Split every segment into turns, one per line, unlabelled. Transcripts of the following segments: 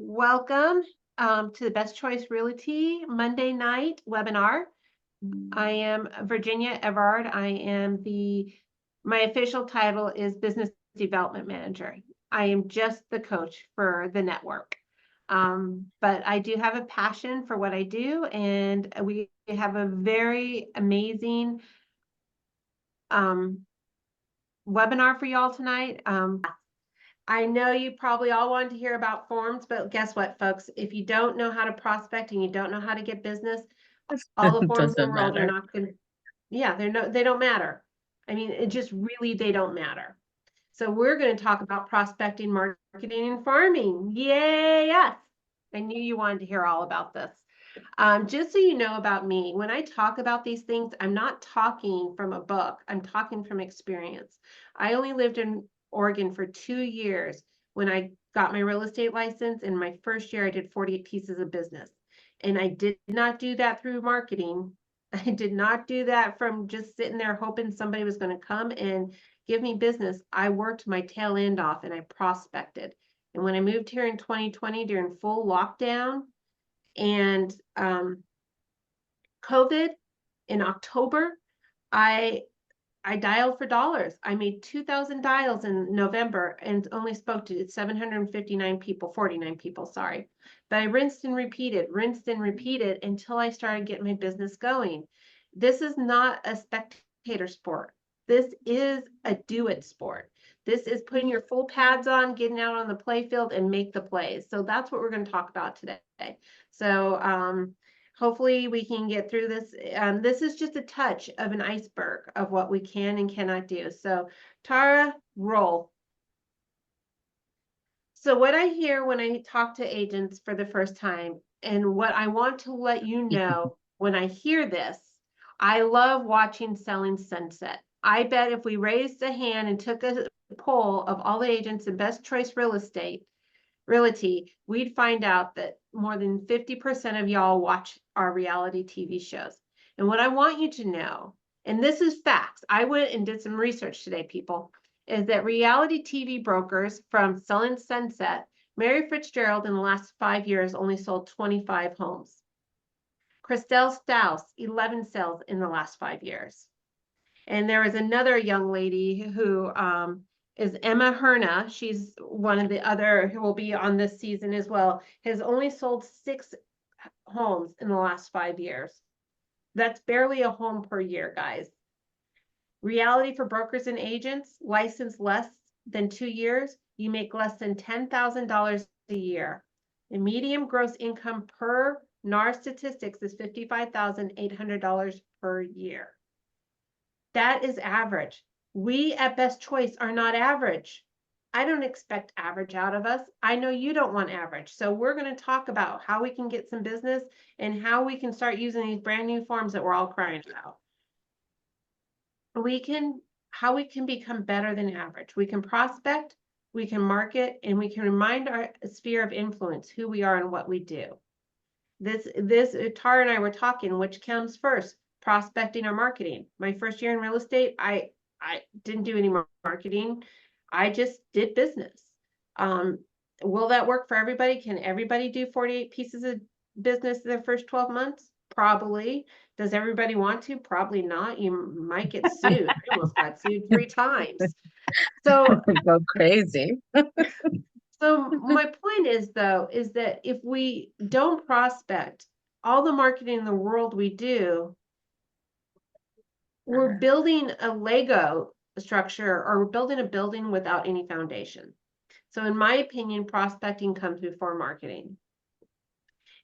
Welcome to the Best Choice Realty Monday night webinar. I am Virginia Everard. My official title is Business Development Manager. I am just the coach for the network. But I do have a passion for what I do, and we have a very amazing webinar for y'all tonight. I know you probably all wanted to hear about forms, but guess what, folks? If you don't know how to prospect and you don't know how to get business, all the forms in the
Doesn't
world are
matter.
not good. Yeah, they don't matter. I mean, it just really, they don't matter. So we're going to talk about prospecting, marketing, and farming. Yay, yes. I knew you wanted to hear all about this. Just so you know about me, when I talk about these things, I'm not talking from a book. I'm talking from experience. I only lived in Oregon for 2 years when I got my real estate license. In my first year, I did 48 pieces of business. And I did not do that through marketing. I did not do that from just sitting there hoping somebody was going to come and give me business. I worked my tail end off and I prospected. And when I moved here in 2020 during full lockdown and COVID in October, I dialed for dollars. I made 2,000 dials in November and only spoke to 759 people, 49 people, sorry. But I rinsed and repeated until I started getting my business going. This is not a spectator sport. This is a do-it sport. This is putting your full pads on, getting out on the play field and make the plays. So that's what we're going to talk about today. So hopefully we can get through this. This is just a touch of an iceberg of what we can and cannot do. So Tara, roll. So what I hear when I talk to agents for the first time, and what I want to let you know when I hear this, I love watching Selling Sunset. I bet if we raised a hand and took a poll of all the agents in Best Choice Realty, we'd find out that more than 50% of y'all watch our reality TV shows. And what I want you to know, and this is facts, I went and did some research today, people, is that reality TV brokers from Selling Sunset, Mary Fitzgerald in the last 5 years only sold 25 homes. Christelle Staus, 11 sales in the last 5 years. And there was another young lady who is Emma Herna. She's one of the other who will be on this season as well, has only sold 6 homes in the last 5 years. That's barely a home per year, guys. Reality for brokers and agents, licensed less than 2 years, you make less than $10,000 a year. The median gross income per NAR statistics is $55,800 per year. That is average. We at Best Choice are not average. I don't expect average out of us. I know you don't want average. So we're going to talk about how we can get some business and how we can start using these brand new forms that we're all crying about. How we can become better than average. We can prospect, we can market, and we can remind our sphere of influence who we are and what we do. Tara and I were talking, which comes first, prospecting or marketing. My first year in real estate, I didn't do any marketing. I just did business. Will that work for everybody? Can everybody do 48 pieces of business in their first 12 months? Probably. Does everybody want to? Probably not. You might get sued. I almost got sued 3 times. So
Go crazy.
So my point is, though, is that if we don't prospect, all the marketing in the world we do, we're building a Lego structure or we're building a building without any foundation. So in my opinion, prospecting comes before marketing.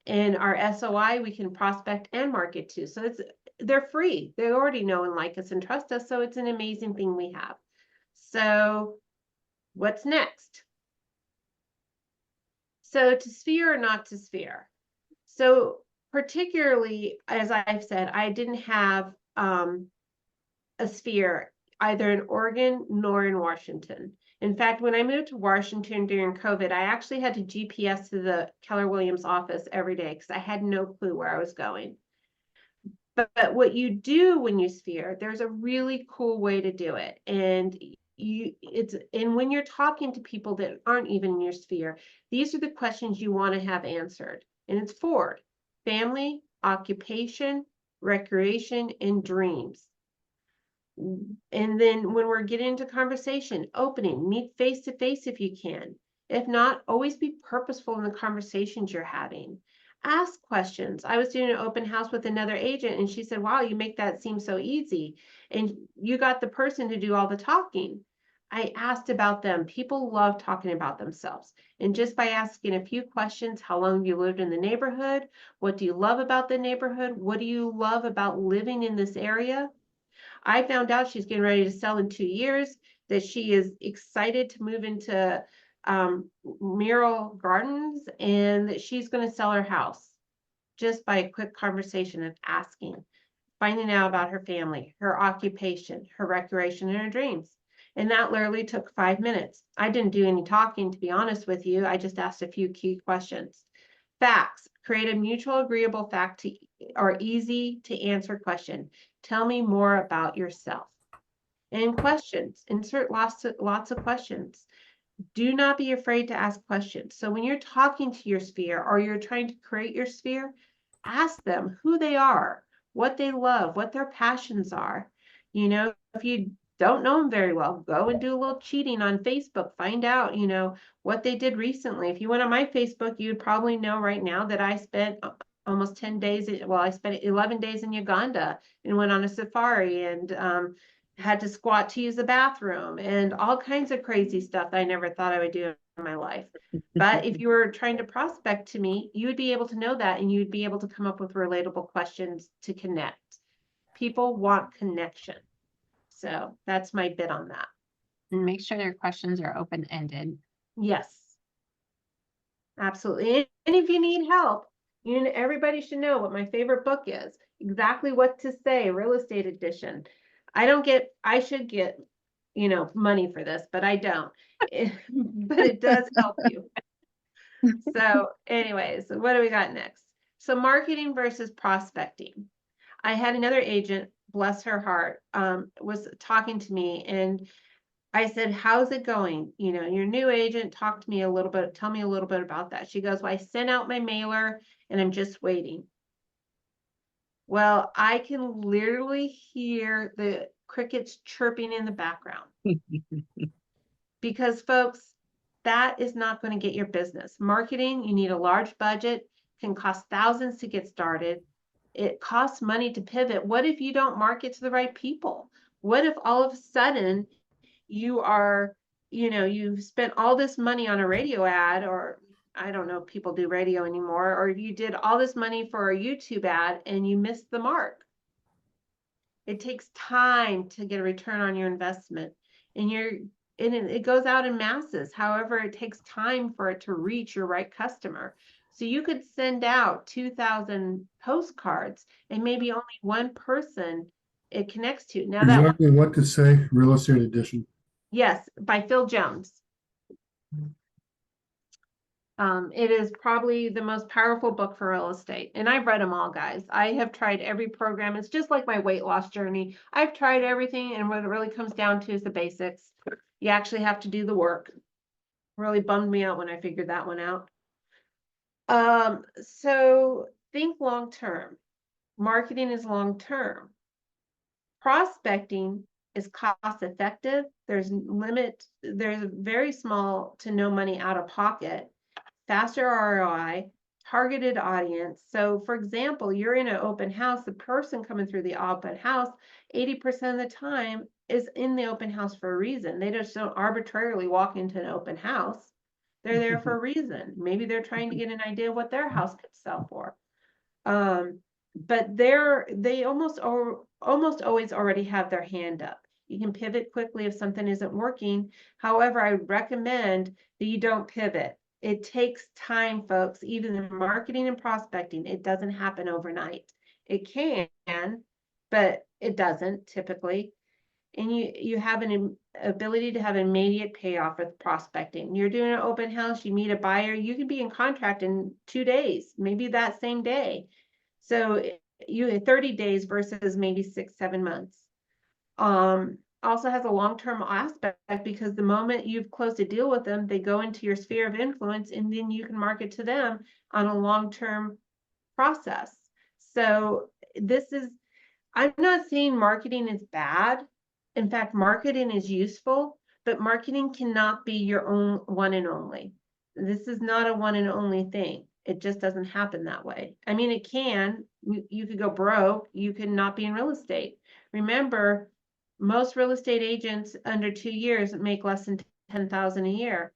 In our SOI, we can prospect and market too. So they're free. They already know and like us and trust us. So it's an amazing thing we have. So what's next? So to sphere or not to sphere. So particularly, as I've said, I didn't have a sphere either in Oregon nor in Washington. In fact, when I moved to Washington during COVID, I actually had to GPS to the Keller Williams office every day because I had no clue where I was going. But what you do when you sphere, there's a really cool way to do it. And and when you're talking to people that aren't even in your sphere, these are the questions you want to have answered. And it's four: family, occupation, recreation, and dreams. And then when we're getting into conversation, opening, meet face to face if you can. If not, always be purposeful in the conversations you're having. Ask questions. I was doing an open house with another agent, and she said, wow, you make that seem so easy. And you got the person to do all the talking. I asked about them. People love talking about themselves. And just by asking a few questions: how long have you lived in the neighborhood? What do you love about the neighborhood? What do you love about living in this area? I found out she's getting ready to sell in 2 years, that she is excited to move into Mural Gardens, and that she's going to sell her house just by a quick conversation of asking, finding out about her family, her occupation, her recreation, and her dreams. And that literally took 5 minutes. I didn't do any talking, to be honest with you. I just asked a few key questions. Facts: create a mutual agreeable fact to, or easy to answer question. Tell me more about yourself. And questions: insert lots of questions. Do not be afraid to ask questions. So when you're talking to your sphere, or you're trying to create your sphere, ask them who they are, what they love, what their passions are. If you don't know them very well, go and do a little cheating on Facebook. Find out, what they did recently. If you went on my Facebook, you'd probably know right now that I spent almost 10 days. Well, I spent 11 days in Uganda and went on a safari, and had to squat to use the bathroom, and all kinds of crazy stuff that I never thought I would do in my life. But if you were trying to prospect to me, you would be able to know that, and you'd be able to come up with relatable questions to connect. People want connection. So that's my bit on that.
And make sure their questions are open-ended.
Yes, absolutely. And if you need help, everybody should know what my favorite book is. Exactly What to Say, Real Estate Edition. I should get, money for this, but I don't. But it does help you. So anyways, what do we got next? So marketing versus prospecting. I had another agent, bless her heart, was talking to me, and I said, how's it going? Your new agent, talk to me a little bit, tell me a little bit about that. She goes, well, I sent out my mailer and I'm just waiting. Well, I can literally hear the crickets chirping in the background. Because folks, that is not going to get your business. Marketing, you need a large budget, can cost thousands to get started. It costs money to pivot. What if you don't market to the right people? What if all of a sudden you've spent all this money on a radio ad, or I don't know if people do radio anymore, or you did all this money for a YouTube ad and you missed the mark. It takes time to get a return on your investment, and it goes out in masses. However, it takes time for it to reach your right customer. So you could send out 2,000 postcards and maybe only one person it connects to. Now
Exactly What to Say, Real Estate Edition.
Yes, by Phil Jones. It is probably the most powerful book for real estate. And I've read them all, guys. I have tried every program. It's just like my weight loss journey. I've tried everything, and what it really comes down to is the basics. You actually have to do the work. Really bummed me out when I figured that one out. So think long term. Marketing is long term. Prospecting is cost effective. There's very small to no money out of pocket. Faster ROI, targeted audience. So for example, you're in an open house, the person coming through the open house, 80% of the time is in the open house for a reason. They just don't arbitrarily walk into an open house. They're there for a reason. Maybe they're trying to get an idea of what their house could sell for. But they almost always already have their hand up. You can pivot quickly if something isn't working. However, I recommend that you don't pivot. It takes time, folks. Even in marketing and prospecting, it doesn't happen overnight. It can, but it doesn't typically. And you have an ability to have an immediate payoff with prospecting. You're doing an open house, you meet a buyer, you can be in contract in 2 days, maybe that same day. So you had 30 days versus maybe 6, 7 months. also has a long-term aspect because the moment you've closed a deal with them, they go into your sphere of influence and then you can market to them on a long-term process. So this is, I'm not saying marketing is bad. In fact, marketing is useful, but marketing cannot be your own one and only. This is not a one and only thing. It just doesn't happen that way. I mean, it can. You could go broke. You could not be in real estate. Remember, most real estate agents under 2 years make less than 10,000 a year.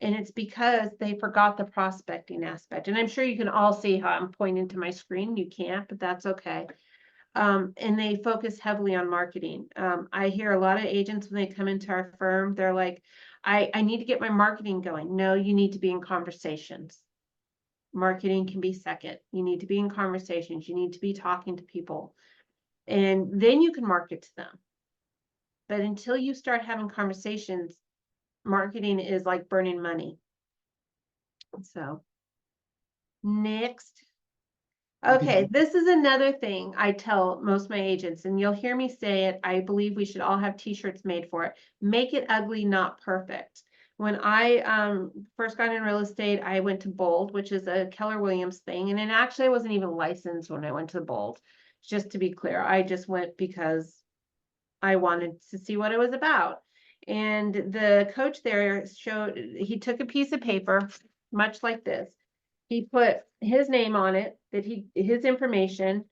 And it's because they forgot the prospecting aspect. And I'm sure you can all see how I'm pointing to my screen. You can't, but that's okay. And they focus heavily on marketing. I hear a lot of agents when they come into our firm, they're like, I need to get my marketing going. No, you need to be in conversations. Marketing can be second. You need to be in conversations. You need to be talking to people. And then you can market to them. But until you start having conversations, marketing is like burning money. So next. Okay, this is another thing I tell most of my agents, and you'll hear me say it. I believe we should all have t-shirts made for it. Make it ugly, not perfect. When I first got in real estate, I went to Bold, which is a Keller Williams thing. And then actually I wasn't even licensed when I went to Bold. Just to be clear, I just went because I wanted to see what it was about. And the coach there he took a piece of paper, much like this. He put his name on it, his information.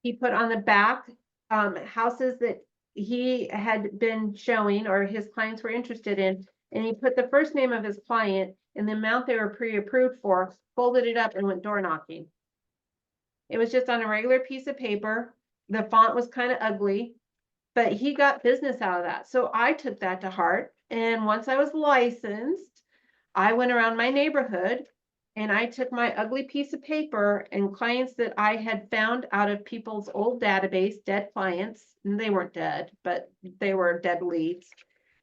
He put on the back, houses that he had been showing or his clients were interested in. And he put the first name of his client and the amount they were pre-approved for, folded it up and went door knocking. It was just on a regular piece of paper. The font was kind of ugly, but he got business out of that. So I took that to heart. And once I was licensed, I went around my neighborhood and I took my ugly piece of paper and clients that I had found out of people's old database, dead clients, and they weren't dead, but they were dead leads,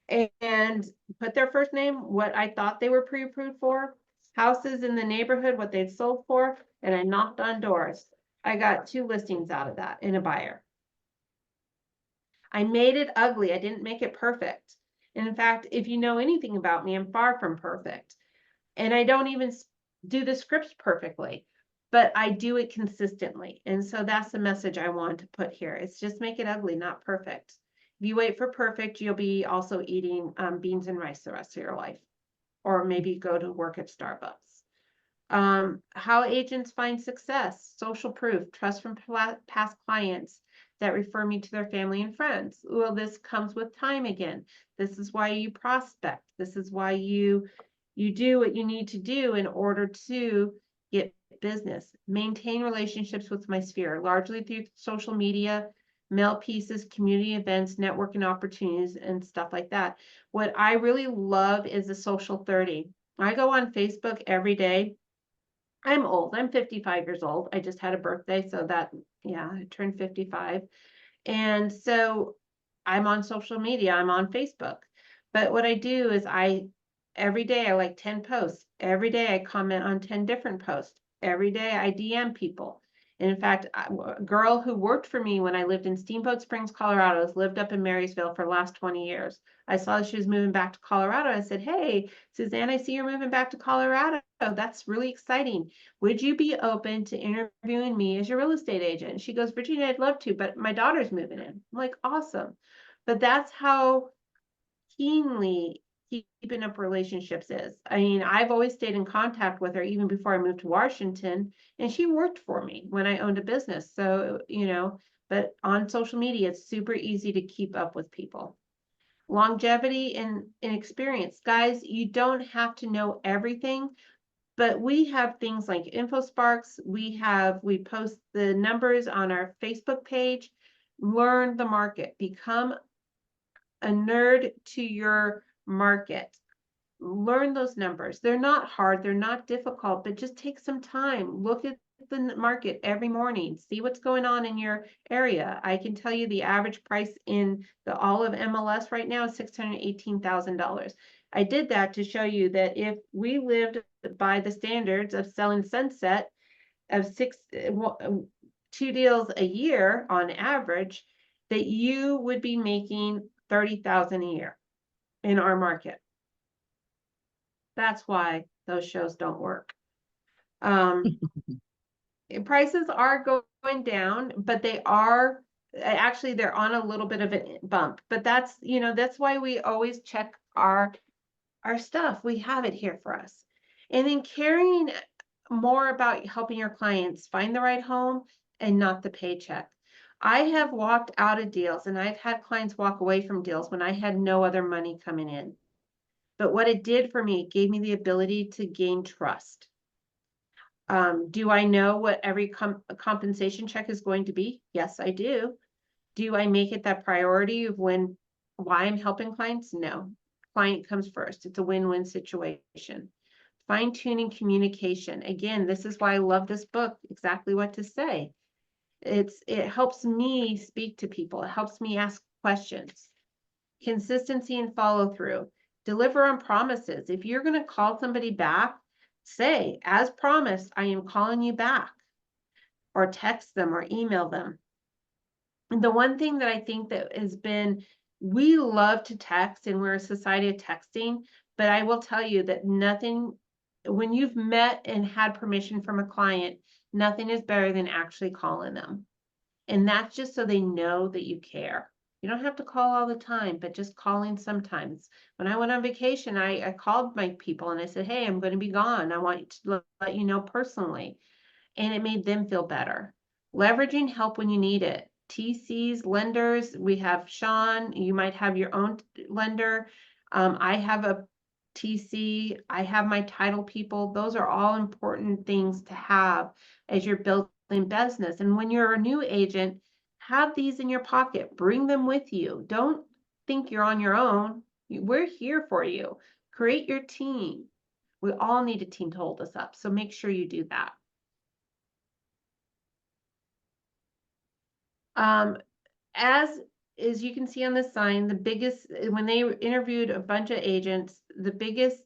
and put their first name, what I thought they were pre-approved for, houses in the neighborhood, what they'd sold for, and I knocked on doors. I got 2 listings out of that and a buyer. I made it ugly. I didn't make it perfect. And in fact, if you know anything about me, I'm far from perfect. And I don't even do the scripts perfectly, but I do it consistently. And so that's the message I want to put here. It's just make it ugly, not perfect. If you wait for perfect, you'll be also eating beans and rice the rest of your life, or maybe go to work at Starbucks. How agents find success, social proof, trust from past clients that refer me to their family and friends. Well, this comes with time again. This is why you prospect. This is why you do what you need to do in order to get business. Maintain relationships with my sphere, largely through social media, mail pieces, community events, networking opportunities, and stuff like that. What I really love is the social 30. I go on Facebook every day. I'm old. I'm 55 years old. I just had a birthday, so that, yeah, I turned 55. And so I'm on social media, I'm on Facebook. But what I do is every day I like 10 posts. Every day I comment on 10 different posts. Every day I DM people. And in fact, a girl who worked for me when I lived in Steamboat Springs, Colorado, has lived up in Marysville for the last 20 years. I saw she was moving back to Colorado. I said, hey, Suzanne, I see you're moving back to Colorado. That's really exciting. Would you be open to interviewing me as your real estate agent? She goes, Virginia, I'd love to, but my daughter's moving in. I'm like, awesome. But that's how keenly keeping up relationships is. I mean, I've always stayed in contact with her even before I moved to Washington, and she worked for me when I owned a business. So, but on social media, it's super easy to keep up with people. Longevity and experience. Guys, you don't have to know everything, but we have things like InfoSparks. We post the numbers on our Facebook page. Learn the market. Become a nerd to your market. Learn those numbers. They're not hard, they're not difficult, but just take some time. Look at the market every morning. See what's going on in your area. I can tell you the average price in all of MLS right now is $618,000. I did that to show you that if we lived by the standards of selling Sunset of 2 deals a year on average, that you would be making 30,000 a year in our market. That's why those shows don't work. Prices are going down, but they are actually they're on a little bit of a bump. But that's, you know, that's why we always check our stuff. We have it here for us. And then caring more about helping your clients find the right home and not the paycheck. I have walked out of deals and I've had clients walk away from deals when I had no other money coming in. But what it did for me, it gave me the ability to gain trust. Do I know what every compensation check is going to be? Yes, I do. Do I make it that priority of why I'm helping clients? No. Client comes first. It's a win-win situation. Fine-tuning communication. Again, this is why I love this book, exactly what to say. It helps me speak to people. It helps me ask questions. Consistency and follow through. Deliver on promises. If you're going to call somebody back, say, as promised, I am calling you back, or text them or email them. And the one thing that I think that has been, we love to text and we're a society of texting, but I will tell you that nothing, when you've met and had permission from a client, nothing is better than actually calling them. And that's just so they know that you care. You don't have to call all the time, but just calling sometimes. When I went on vacation, I called my people and I said, hey, I'm going to be gone. I want to let you know personally. And it made them feel better. Leveraging help when you need it. TCs, lenders, we have Sean, you might have your own lender. I have a TC, I have my title people. Those are all important things to have as you're building business. And when you're a new agent, have these in your pocket, bring them with you. Don't think you're on your own. We're here for you. Create your team. We all need a team to hold us up. So make sure you do that. As you can see on the sign, the biggest, when they interviewed a bunch of agents, the biggest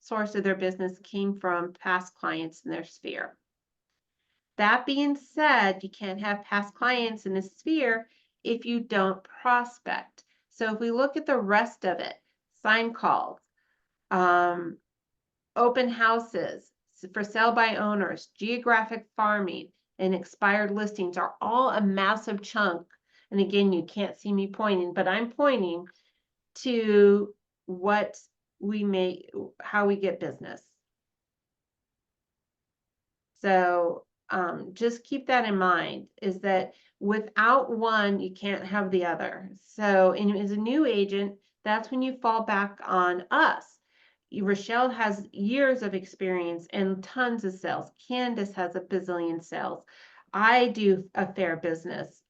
source of their business came from past clients in their sphere. That being said, you can't have past clients in a sphere if you don't prospect. So if we look at the rest of it, sign calls, open houses, for sale by owners, geographic farming, and expired listings are all a massive chunk. And again, you can't see me pointing, but I'm pointing to what we make, how we get business. So just keep that in mind, is that without one, you can't have the other. So as a new agent, that's when you fall back on us. Rochelle has years of experience and tons of sales. Candace has a bazillion sales. I do a fair business.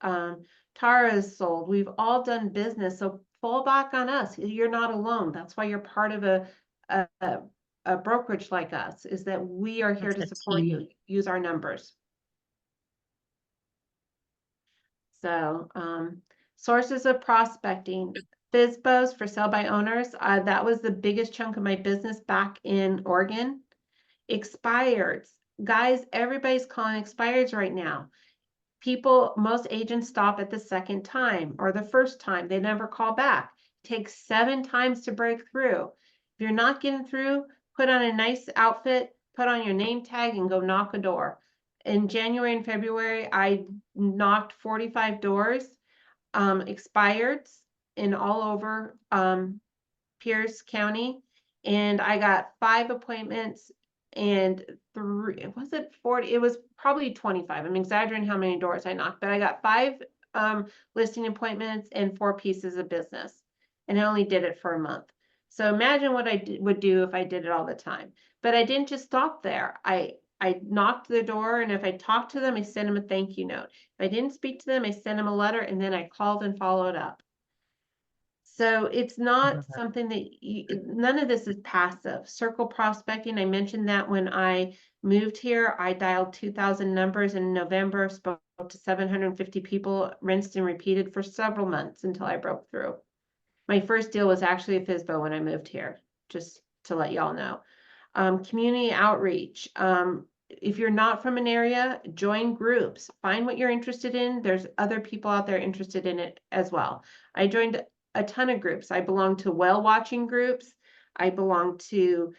Tara is sold. We've all done business. So fall back on us. You're not alone. That's why you're part of a brokerage like us, is that we are here to support you. Use our numbers. So sources of prospecting. FSBOs, for sale by owners, that was the biggest chunk of my business back in Oregon. Expireds. Guys, everybody's calling expireds right now. Most agents stop at the second time or the first time. They never call back. It takes 7 times to break through. If you're not getting through, put on a nice outfit, put on your name tag, and go knock a door. In January and February, I knocked 45 doors, expireds, in all over Pierce County, and I got 5 appointments and 3, was it 40? It was probably 25. I'm exaggerating how many doors I knocked, but I got 5 listing appointments and 4 pieces of business, and I only did it for a month. So imagine what I would do if I did it all the time. But I didn't just stop there. I knocked the door, and if I talked to them, I sent them a thank you note. If I didn't speak to them, I sent them a letter, and then I called and followed up. So it's not something that none of this is passive. Circle prospecting, I mentioned that when I moved here, I dialed 2,000 numbers in November, spoke to 750 people, rinsed and repeated for several months until I broke through. My first deal was actually a FSBO when I moved here, just to let y'all know. Community outreach. If you're not from an area, join groups. Find what you're interested in. There's other people out there interested in it as well. I joined a ton of groups. I belong to whale watching groups. I belong to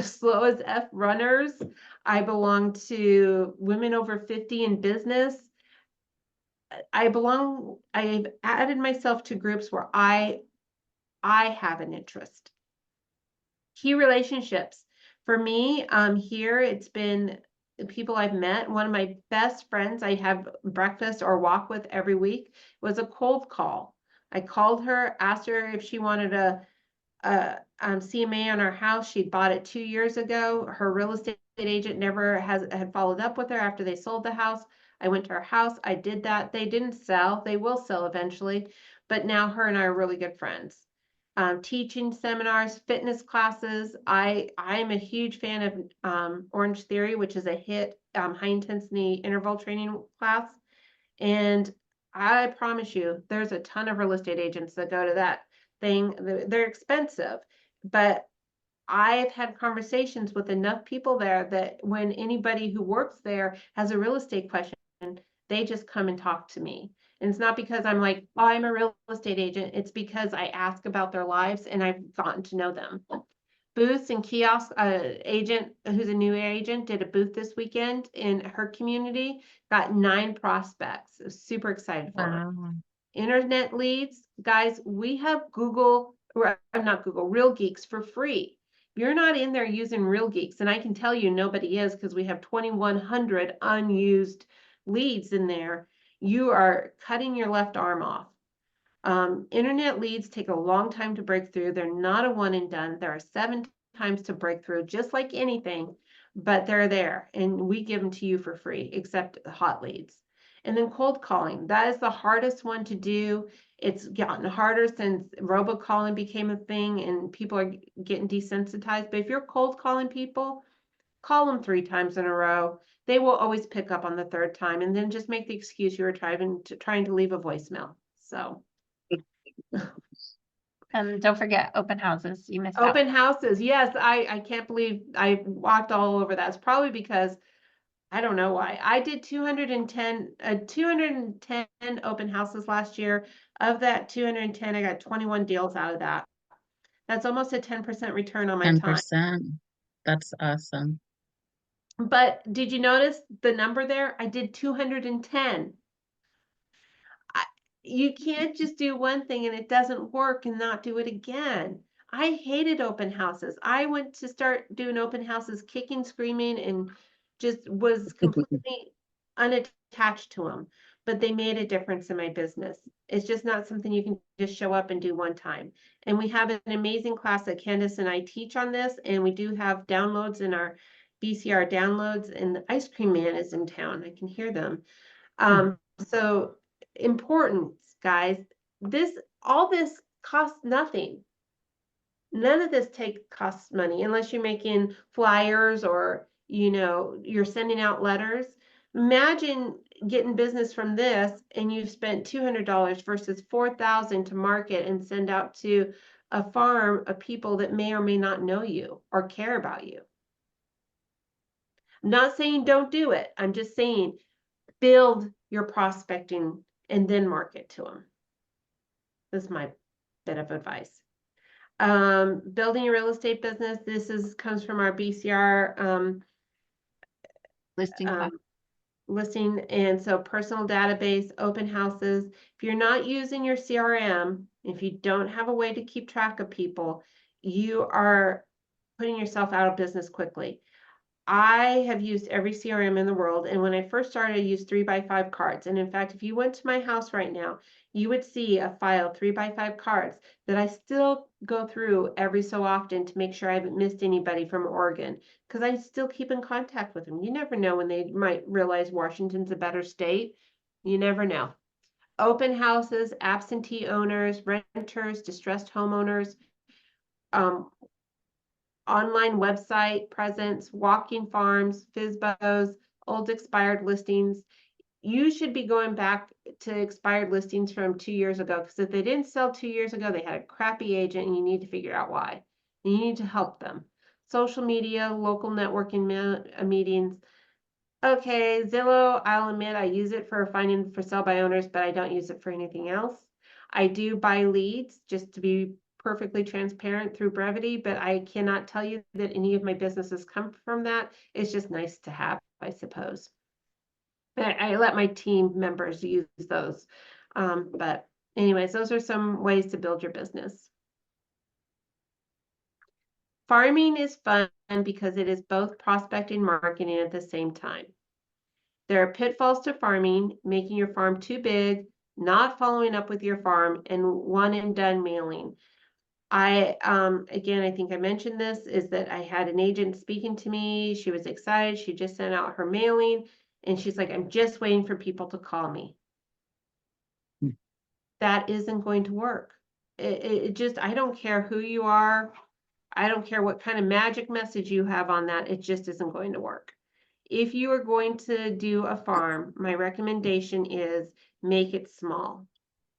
Slow as F runners. I belong to women over 50 in business. I've added myself to groups where I have an interest. Key relationships. For me, here it's been the people I've met. One of my best friends I have breakfast or walk with every week was a cold call. I called her, asked her if she wanted a CMA on our house. She'd bought it 2 years ago. Her real estate agent never had followed up with her after they sold the house. I went to her house. I did that. They didn't sell. They will sell eventually, but now her and I are really good friends. Teaching seminars, fitness classes. I'm a huge fan of Orange Theory, which is a hit high intensity interval training class. And I promise you, there's a ton of real estate agents that go to that thing. They're expensive, but I've had conversations with enough people there that when anybody who works there has a real estate question, they just come and talk to me. And it's not because I'm like, oh, I'm a real estate agent. It's because I ask about their lives and I've gotten to know them. Booths and kiosk agent who's a new agent did a booth this weekend in her community, got 9 prospects. I was super excited for her.
Wow.
Internet leads, guys, we have Google, or not Google, Real Geeks for free. You're not in there using Real Geeks, and I can tell you nobody is because we have 2,100 unused leads in there. You are cutting your left arm off. Internet leads take a long time to break through. They're not a one and done. There are 7 times to break through, just like anything, but they're there, and we give them to you for free, except hot leads. And then cold calling, that is the hardest one to do. It's gotten harder since robocalling became a thing and people are getting desensitized. But if you're cold calling people, call them 3 times in a row. They will always pick up on the 3rd time, and then just make the excuse you were trying to leave a voicemail. So
Don't forget open houses. You missed out.
open houses, yes, I can't believe I walked all over that. It's probably because I don't know why. I did 210 open houses last year. Of that 210, I got 21 deals out of that. That's almost a 10% return on my time.
10%. That's awesome.
But did you notice the number there? I did 210. You can't just do one thing and it doesn't work and not do it again. I hated open houses. I went to start doing open houses kicking, screaming, and just was completely unattached to them. But they made a difference in my business. It's just not something you can just show up and do one time. And we have an amazing class that Candace and I teach on this, and we do have downloads in our BCR downloads, and the ice cream man is in town. I can hear them. So importance, guys. All this costs nothing. None of this costs money unless you're making flyers or you're sending out letters. Imagine getting business from this and you've spent $200 versus $4,000 to market and send out to a farm of people that may or may not know you or care about you. I'm not saying don't do it. I'm just saying build your prospecting and then market to them. This is my bit of advice. Building your real estate business. This comes from our BCR
Listing class.
listing. And so personal database, open houses. If you're not using your CRM, if you don't have a way to keep track of people, you are putting yourself out of business quickly. I have used every CRM in the world. And when I first started, I used 3x5 cards. And in fact, if you went to my house right now, you would see a file 3x5 cards that I still go through every so often to make sure I haven't missed anybody from Oregon, because I still keep in contact with them. You never know when they might realize Washington's a better state. You never know. Open houses, absentee owners, renters, distressed homeowners, online website presence, walking farms, FSBOs, old expired listings. You should be going back to expired listings from 2 years ago, because if they didn't sell 2 years ago, they had a crappy agent and you need to figure out why. And you need to help them. Social media, local networking meetings. Okay, Zillow, I'll admit I use it for finding for sell by owners, but I don't use it for anything else. I do buy leads, just to be perfectly transparent through brevity, but I cannot tell you that any of my businesses come from that. It's just nice to have, I suppose. I let my team members use those. But anyways, those are some ways to build your business. Farming is fun because it is both prospecting and marketing at the same time. There are pitfalls to farming, making your farm too big, not following up with your farm, and one and done mailing. Again, I think I mentioned this, is that I had an agent speaking to me. She was excited. She just sent out her mailing and she's like, I'm just waiting for people to call me.
Hmm.
That isn't going to work. It just, I don't care who you are. I don't care what kind of magic message you have on that. It just isn't going to work. If you are going to do a farm, my recommendation is make it small.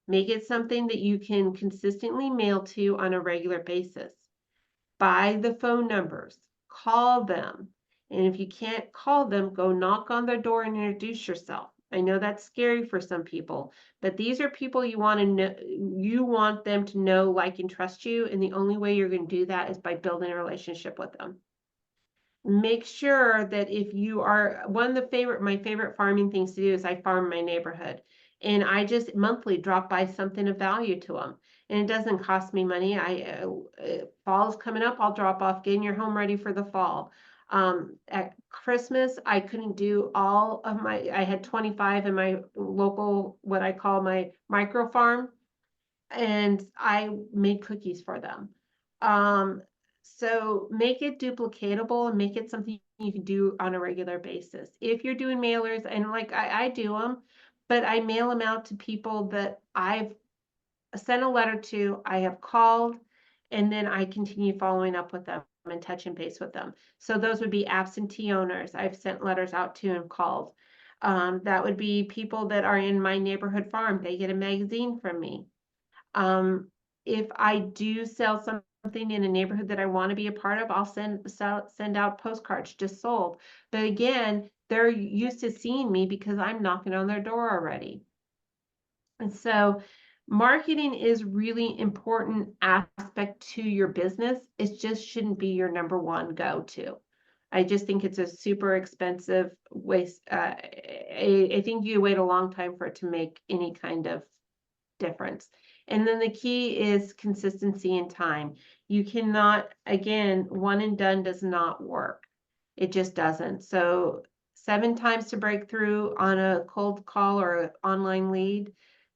Make it something that you can consistently mail to on a regular basis. Buy the phone numbers, call them. And if you can't call them, go knock on their door and introduce yourself. I know that's scary for some people, but these are people you want to know, you want them to know, like, and trust you. And the only way you're going to do that is by building a relationship with them. Make sure that if you are my favorite farming things to do is I farm my neighborhood, and I just monthly drop by something of value to them, and it doesn't cost me money. Fall's coming up, I'll drop off getting your home ready for the fall. At Christmas, I couldn't do all of I had 25 in my local, what I call my micro farm, and I made cookies for them. So make it duplicatable and make it something you can do on a regular basis. If you're doing mailers, and like I do them, but I mail them out to people that I've sent a letter to, I have called, and then I continue following up with them and touching base with them. So those would be absentee owners I've sent letters out to and called. That would be people that are in my neighborhood farm. They get a magazine from me. If I do sell something in a neighborhood that I want to be a part of, I'll send out postcards, just sold. But again, they're used to seeing me because I'm knocking on their door already. And so marketing is really important aspect to your business. It just shouldn't be your number one go-to. I just think it's a super expensive waste. I think you wait a long time for it to make any kind of difference. And then the key is consistency and time. You cannot, again, one and done does not work. It just doesn't. So 7 times to break through on a cold call or an online lead,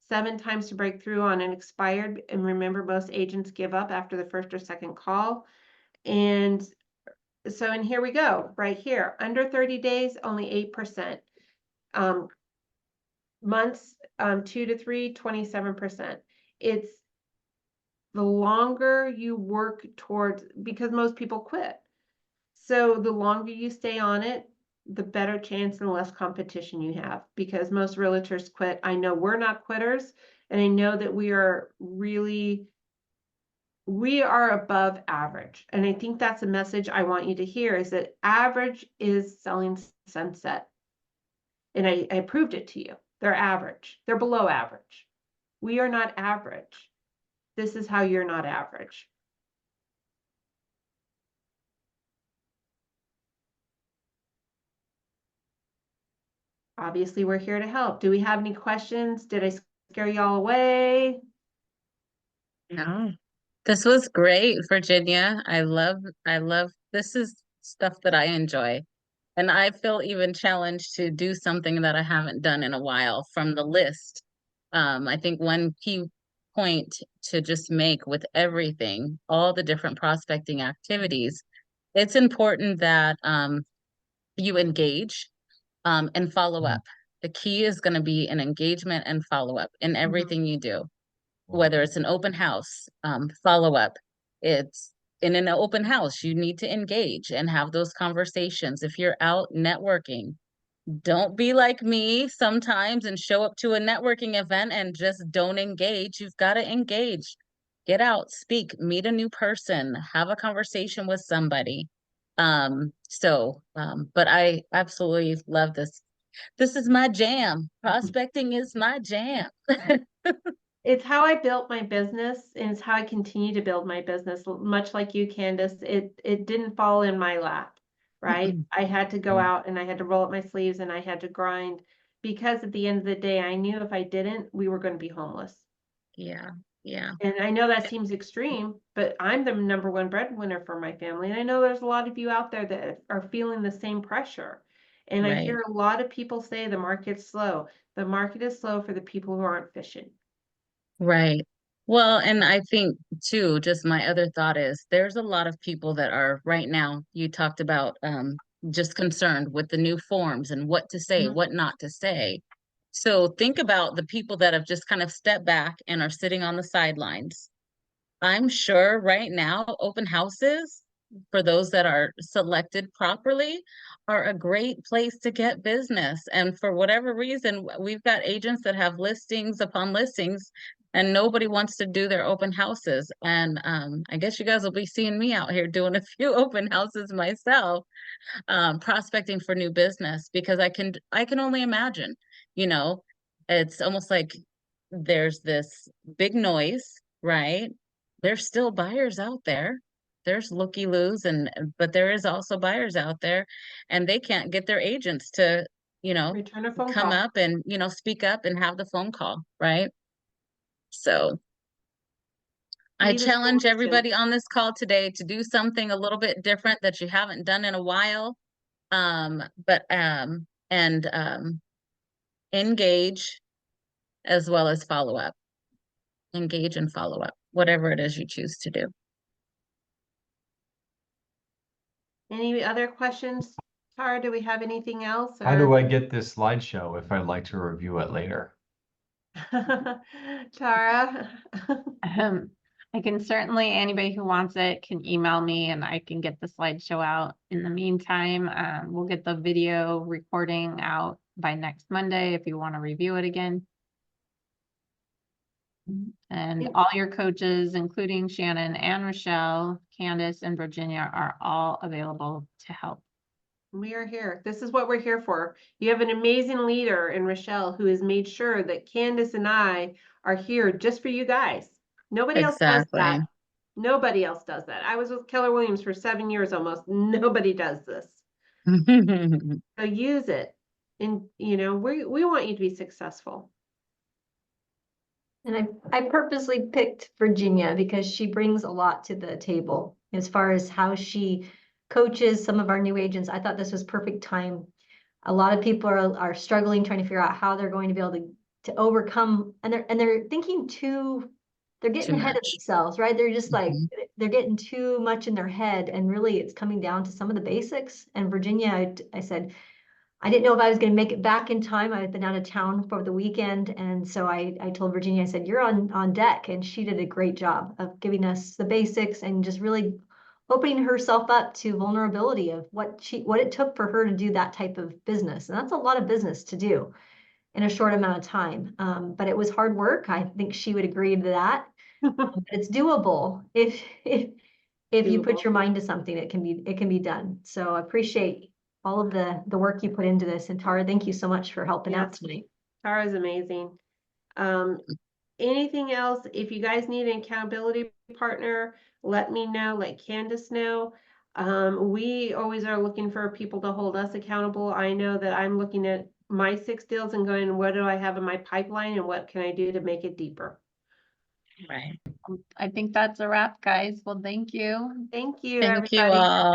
7 times to break through on an expired. And remember, most agents give up after the first or second call. And so, and here we go, right here, under 30 days, only 8%. Months, 2 to 3, 27%. It's the longer you work towards, because most people quit. So the longer you stay on it, the better chance and the less competition you have, because most realtors quit. I know we're not quitters, and I know that we are above average. And I think that's a message I want you to hear, is that average is selling sunset. And I proved it to you. They're average. They're below average. We are not average. This is how you're not average. Obviously, we're here to help. Do we have any questions? Did I scare y'all away?
No, this was great, Virginia. I love, this is stuff that I enjoy. And I feel even challenged to do something that I haven't done in a while from the list. I think one key point to just make with everything, all the different prospecting activities, it's important that you engage and follow up. The key is going to be an engagement and follow up in everything you do, whether it's an open house, follow up. It's in an open house, you need to engage and have those conversations. If you're out networking, don't be like me sometimes and show up to a networking event and just don't engage. You've got to engage. Get out, speak, meet a new person, have a conversation with somebody. But I absolutely love this. This is my jam. Prospecting is my jam.
It's how I built my business and it's how I continue to build my business, much like you, Candace. It didn't fall in my lap, right? I had to go
Mm.
out and I had to roll up my sleeves and I had to grind because at the end of the day, I knew if I didn't, we were going to be homeless.
Yeah, yeah,
And I know that seems extreme, but I'm the number one breadwinner for my family. And I know there's a lot of you out there that are feeling the same pressure. And I
right.
hear a lot of people say the market's slow. The market is slow for the people who aren't fishing.
Right. Well, and I think too, just my other thought is there's a lot of people that are right now, you talked about just concerned with the new forms and what to say,
Mhm.
what not to say. So think about the people that have just kind of stepped back and are sitting on the sidelines. I'm sure right now, open houses for those that are selected properly are a great place to get business. And for whatever reason, we've got agents that have listings upon listings and nobody wants to do their open houses. And I guess you guys will be seeing me out here doing a few open houses myself, prospecting for new business because I can only imagine, you know, it's almost like there's this big noise, right? There's still buyers out there. There's looky-loos but there is also buyers out there and they can't get their agents to,
Return a phone
come
call.
up and, speak up and have the phone call, right? So I
Be the
challenge
solution.
everybody on this call today to do something a little bit different that you haven't done in a while. But and engage as well as follow up. Engage and follow up, whatever it is you choose to do.
Any other questions? Tara, do we have anything else?
How do
Or
I get this slideshow if I'd like to review it later?
Tara?
I can certainly, anybody who wants it can email me and I can get the slideshow out. In the meantime, we'll get the video recording out by next Monday if you want to review it again. And
Yep.
all your coaches, including Shannon and Rochelle, Candace and Virginia, are all available to help.
We are here. This is what we're here for. You have an amazing leader in Rochelle who has made sure that Candace and I are here just for you guys. Nobody else does
Exactly.
that. Nobody else does that. I was with Keller Williams for 7 years almost. Nobody does this. So use it. And we want you to be successful.
And I purposely picked Virginia because she brings a lot to the table as far as how she coaches some of our new agents. I thought this was perfect time. A lot of people are struggling, trying to figure out how they're going to be able to overcome, and they're thinking they're getting
Too
ahead of
much.
themselves, right? They're just like,
Mhm.
they're getting too much in their head, and really it's coming down to some of the basics. And Virginia, I said, I didn't know if I was going to make it back in time. I had been out of town for the weekend. And so I told Virginia, I said, you're on deck. And she did a great job of giving us the basics and just really opening herself up to vulnerability of what it took for her to do that type of business. And that's a lot of business to do in a short amount of time. But it was hard work. I think she would agree to that. But it's doable if you put
Doable.
your mind to something, it can be done. So I appreciate all of the work you put into this. And Tara, thank you so much for helping out
Yes.
tonight.
Tara's amazing. Anything else? If you guys need an accountability partner, let me know, let Candace know. We always are looking for people to hold us accountable. I know that I'm looking at my 6 deals and going, what do I have in my pipeline and what can I do to make it deeper?
Right.
I think that's a wrap, guys. Well, thank you.
Thank you,
Thank you
everybody.
all.